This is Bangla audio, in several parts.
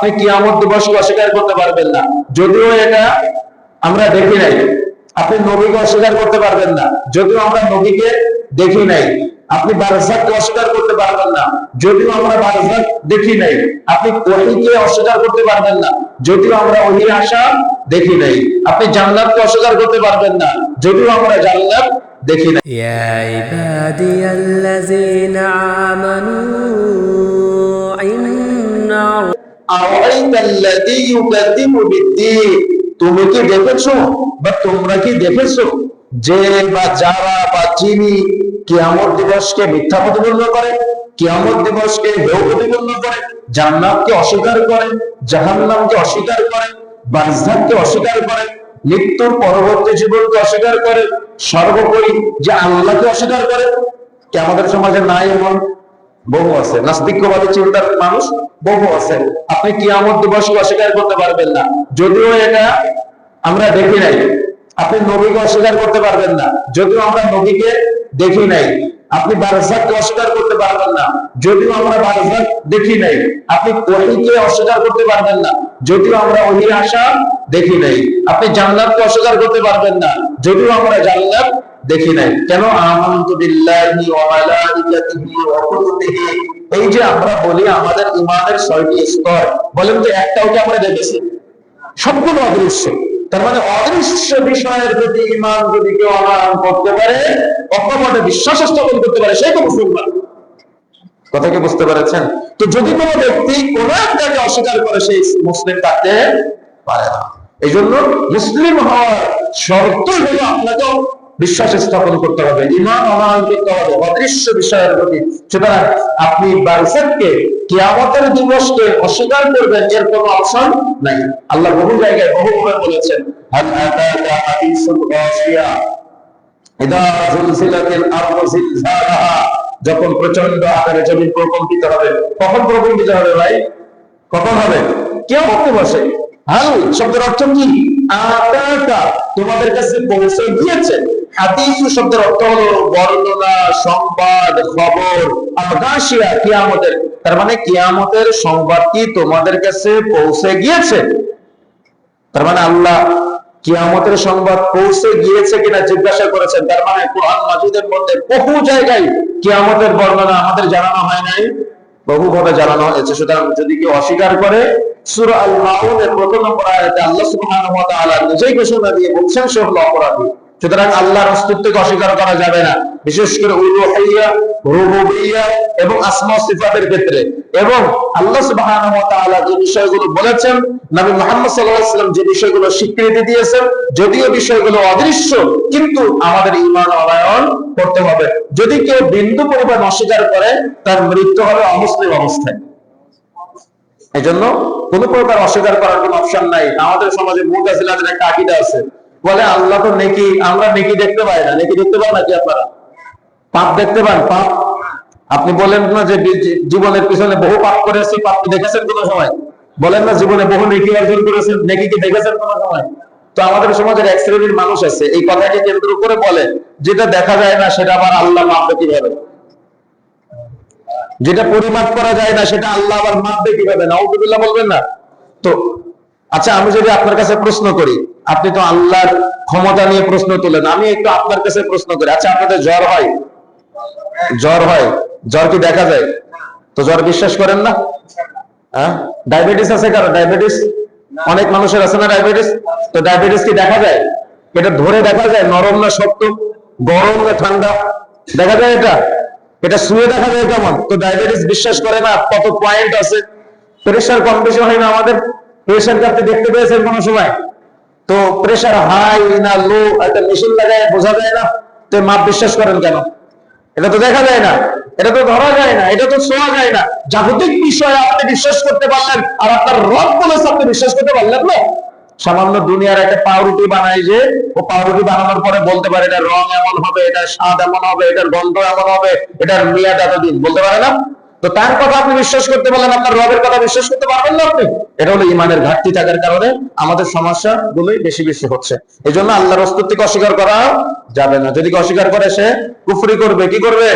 আপনি কিয়ামত দিবসকে অস্বীকার করতে পারবেন না, যদিও এটা আমরা দেখি নাই। আপনি নবীকে অস্বীকার করতে পারবেন না, যদিও আমরা নবীকে দেখি নাই। আপনি বারযাককে অস্বীকার করতে পারবেন না, যদিও আমরা বারযাক দেখি নাই। আপনি ওহীকে অস্বীকার করতে পারবেন না, যদিও আমরা ওহীর আসা দেখি নাই। আপনি জান্নাতকে অস্বীকার করতে পারবেন না, যদিও আমরা জান্নাত দেখি নাই। ইয়া ইবাদিয়াল্লাযীনা আমানু ইন্না আওয়াইতাল্লাযী ইউকাযযিবু বিদ্দীন, তুমি কি দেখেছো বা তোমরা কি দেখেছো যে বা যারা বা যিনি কিয়ামত দিবসকে মিথ্যা প্রতিপন্ন করে, কিয়ামত দিবসকে হেয় প্রতিপন্ন করে, জান্নাতকে অস্বীকার করে, জাহান্নামকে অস্বীকার করে, বারযাককে অস্বীকার করে, মৃত্যুর পরবর্তী জীবনকে অস্বীকার করে, সর্বোপরি যে আল্লাহকে অস্বীকার করে। কি আমাদের সমাজে নাই এমন? বহু আছে। নাস্তিকবাদী চিন্তার মানুষ বহু আছে। আপনি কিয়ামত দিবসকে অস্বীকার করতে পারবেন না, যদিও এটা আমরা দেখি নাই। আপনি নবীকে অস্বীকার করতে পারবেন না, যদিও আমরা নবীকে দেখি নাই। আপনি বারযাককে অস্বীকার করতে পারবেন না, যদিও আমরা বারযাক দেখি নাই। আপনি ওহীকে অস্বীকার করতে পারবেন না, যদিও আমরা ওহীর আসা দেখি নাই। আপনি জান্নাতকে অস্বীকার করতে পারবেন না, যদিও আমরা জান্নাত দেখি নাই। কেন? আমানতু বিল্লাহি ওয়া মালাইকাতিহি ওয়া কুতুবিহি, এই যে আমরা বলি আমাদের ঈমানের 6টি স্তর, বলেন তো একটাও কি আমরা দেখেছি? সবগুলো অদৃশ্য। তার মানে অদৃশ্য বিষয়ের প্রতি ঈমান যদি কেউ আনয়ন করতে পারে, অকপটে বিশ্বাস স্থাপন করতে পারে, সেই তো মুসলমান। কথা কি বুঝতে পেরেছেন? তো যদি কোনো ব্যক্তি কোনো একটাকে অস্বীকার করে, সেই মুসলিম থাকতে পারে না। এই জন্য মুসলিম হওয়ার শর্ত হলো আপনাকেও বিশ্বাস স্থাপন করতে হবে, ঈমান আনয়ন করতে হবে অদৃশ্য বিষয়ের প্রতি। সুতরাং আপনি বারযাককে, কিয়ামতের দিবসকে অস্বীকার করবেন, এর কোনো অপশন নাই। আল্লাহ বহু জায়গায় বহুভাবে বলেছেন, হাল আতাকা হাদিসুল গাশিয়া ইদা যুলজিলাতিল আরদু জিলজালাহা, যখন প্রচন্ড আকারে জমিন প্রকম্পিত হবে। কখন প্রকম্পিত হবে ভাই? কখন হবে? কিয়ামত দিবসে। হাল শব্দের অর্থ কি? আতাকা, তোমাদের কাছে পৌঁছে গিয়েছে। হাদিসু শব্দের অর্থ হলো বর্ণনা, সংবাদ, খবর। আর গাশিয়া কিয়ামতের, তার মানে কিয়ামতের সংবাদ কি তোমাদের কাছে পৌঁছে গিয়েছে? তার মানে আল্লাহ কিয়ামতের সংবাদ পৌঁছে গিয়েছে কিনা জিজ্ঞাসা করেছেন। তার মানে কোরআন মাজিদের মধ্যে বহু জায়গায় কিয়ামতের বর্ণনা আমাদের জানানো হয় নাই, বহুভাবে জানানো হয়েছে। সুতরাং যদি কেউ অস্বীকার করে, সূরা আল মাউনের 1 নম্বর আয়াতে আল্লাহ সুবহানাহু ওয়া তাআলা নিজেই ঘোষণা দিয়ে বলছেন সে হলো অপরাধী। সুতরাং আল্লাহর অস্তিত্বকে অস্বীকার করা যাবে না, বিশেষ করে উলুহিয়্যা, রুবুবিয়্যা এবং আসমা ও সিফাতের ক্ষেত্রে। এবং আল্লাহ সুবহানাহু ওয়া তাআলা যে বিষয়গুলো বলেছেন, নবী মুহাম্মদ সাল্লাল্লাহু আলাইহি ওয়াসাল্লাম যে বিষয়গুলো স্বীকৃতি দিয়েছেন, যদিও বিষয়গুলো অদৃশ্য, কিন্তু আমাদের ঈমান আনয়ন করতে হবে। যদি কেউ বিন্দু পরিমাণ অস্বীকার করে, তার মৃত্যু হবে অমুসলিম অবস্থায়। এই জন্য কোন প্রকার অস্বীকার করার কোন অপশন নাই। আমাদের সমাজে মুতাজিলাদের একটা আকীদা আছে, বলে আল্লাহ তো নেকি, আমরা নেকি দেখতে পাই না। নেকি দেখতে পান নাকি আপনারা? পাপ দেখতে পান? পাপ আপনি বলেন না যে জীবনের পিছনে বহু পাপ করেছি, পাপ কি দেখেছেন কোন সময়? বলেন না জীবনে বহু নেকি অর্জন করেছেন, নেকি কি দেখেছেন কোন সময়? তো আমাদের সমাজের এক শ্রেণীর মানুষ আছে এই কথাকে কেন্দ্র করে বলে, যেটা দেখা যায় না সেটা আবার আল্লাহ মাপবে কিভাবে? যেটা পরিমাপ করা যায় না সেটা আল্লাহ আবার মাপবে কিভাবে? নাউযুবিল্লাহ বলবেন না তো? আচ্ছা, আমি যদি আপনার কাছে প্রশ্ন করি, আপনি তো আল্লাহর ক্ষমতা নিয়ে প্রশ্ন তোলেন, আমি একটু আপনার কাছে প্রশ্ন করি। আচ্ছা, আপনাদের জ্বর হয়? জ্বর হয়, জ্বর কি দেখা যায়? তো জ্বর বিশ্বাস করেন না? হ্যাঁ, ডায়াবেটিস আছে কারো? ডায়াবেটিস অনেক মানুষের আছে না ডায়াবেটিস? তো ডায়াবেটিস কি দেখা যায়? এটা ধরে দেখা যায় নরম না শক্ত, গরম না ঠান্ডা? দেখা যায় এটা? এটা শুয়ে দেখা যায় কেমন? তো ডায়াবেটিস বিশ্বাস করে না কত পয়েন্ট আছে। প্রেশার কম বেশি হয় না আমাদের? প্রেশারকে আপনি দেখতে পেয়েছেন কোন সময়? তো প্রেশার হাই না লো একটা মেশিন লাগায় বোঝা যায় না? তো মাপ বিশ্বাস করেন কেন? এটা তো দেখা যায় না, এটা তো ধরা যায় না, এটা তো ছোঁয়া যায় না। জাগতিক বিষয়ে আপনি বিশ্বাস করতে পারলেন, আর আপনার রব বলেছে আপনি বিশ্বাস করতে পারলেন না? সামান্য দুনিয়ার একটা পাউরুটি বানায়, যে ও পাউরুটি বানানোর পরে বলতে পারে এটার রং এমন হবে, এটার স্বাদ এমন হবে, এটার গন্ধ এমন হবে, এটার মেয়াদ এতদিন, বলতে পারে না? তো তার কথা আপনি বিশ্বাস করতে পারলেন, আপনার রবের কথা বিশ্বাস করতে পারবেন না আপনি? এটা হলো ঈমানের ঘাটতি থাকার কারণে আমাদের সমস্যা গুলোই বেশি বেশি হচ্ছে। এই জন্য আল্লাহর অস্তিত্বকে অস্বীকার করা যাবে না। যদি অস্বীকার করে সে কুফরি করবে। কি করবে?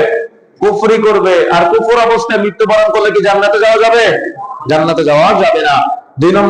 কুফরি করবে, আর কুফর অবস্থায় মৃত্যুবরণ করলে কি জান্নাতে যাওয়া যাবে? জান্নাতে যাওয়া যাবে না। 2 নম্বর